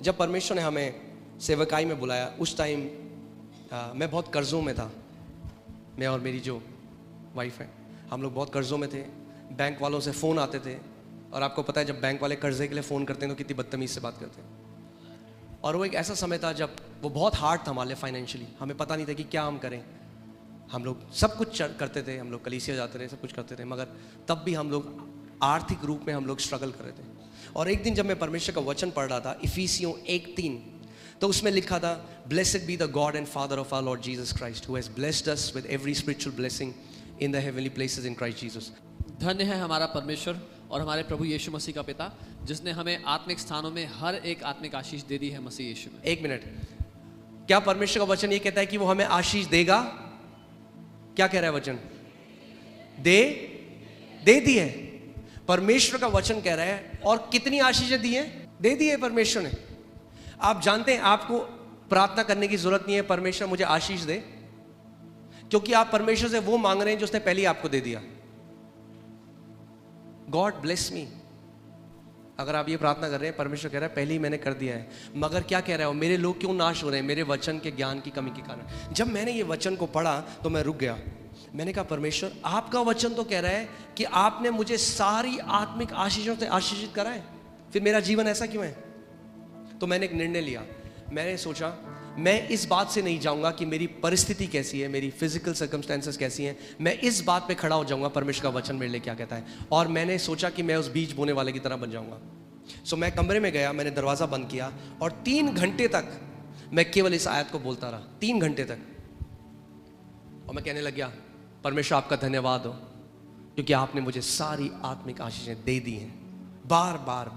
जब परमेश्वर ने हमें सेवकाई में बुलाया, उस टाइम मैं बहुत कर्ज़ों में था। मैं और मेरी जो वाइफ है, हम लोग बहुत कर्ज़ों में थे। बैंक वालों से फ़ोन आते थे, और आपको पता है जब बैंक वाले कर्ज़े के लिए फ़ोन करते हैं तो कितनी बदतमीज़ से बात करते हैं। और वो एक ऐसा समय था जब वो बहुत हार्ड था हमारे लिए फाइनेंशियली। हमें पता नहीं था कि क्या हम करें। हम लोग सब कुछ करते थे, हम लोग कलीसिया जाते थे, सब कुछ करते थे, मगर तब भी हम लोग आर्थिक रूप में हम लोग स्ट्रगल कर रहे थे। और एक दिन जब मैं परमेश्वर का वचन पढ़ रहा था, इफिसियों 1:3, तो उसमें लिखा था, blessed be the God and Father of our Lord Jesus Christ who has blessed us with every spiritual blessing in the heavenly places in Christ Jesus. धन्य है हमारा परमेश्वर और हमारे प्रभु यीशु मसीह का पिता, जिसने हमें आत्मिक स्थानों में हर एक आत्मिक आशीष दे दी है मसीह यीशु में। एक मिनट, क्या परमेश्वर का वचन ये कहता है कि वो हमें आशीष देगा? क्या कह रहा है वचन? दे दी है। परमेश्वर का वचन कह रहा है, और कितनी आशीषें दी है? दे दी है परमेश्वर ने। आप जानते हैं आपको प्रार्थना करने की जरूरत नहीं है परमेश्वर मुझे आशीष दे, क्योंकि आप परमेश्वर से वो मांग रहे हैं जो उसने पहले ही आपको दे दिया। गॉड ब्लेस मी, अगर आप ये प्रार्थना कर रहे हैं, परमेश्वर कह रहा है पहले ही मैंने कर दिया है। मगर क्या कह रहा है? मेरे लोग क्यों नाश हो रहे हैं? मेरे वचन के ज्ञान की कमी के कारण। जब मैंने ये वचन को पढ़ा तो मैं रुक गया। मैंने कहा परमेश्वर, आपका वचन तो कह रहा है कि आपने मुझे सारी आत्मिक आशीषों से आशीषित करा है, फिर मेरा जीवन ऐसा क्यों है? तो मैंने एक निर्णय लिया। मैंने सोचा मैं इस बात से नहीं जाऊंगा कि मेरी परिस्थिति कैसी है, मेरी फिजिकल सर्कमस्टेंसेस कैसी हैं। मैं इस बात पे खड़ा हो जाऊंगा परमेश्वर का वचन मेरे लिए क्या कहता है। और मैंने सोचा कि मैं उस बीज बोने वाले की तरह बन जाऊंगा। सो मैं कमरे में गया, मैंने दरवाज़ा बंद किया, और 3 घंटे तक मैं केवल इस आयत को बोलता रहा। 3 घंटे तक। और मैं कहने लग गया, परमेश्वर आपका धन्यवाद हो, क्योंकि आपने मुझे सारी आत्मिक आशीषें दे दी हैं। बार बार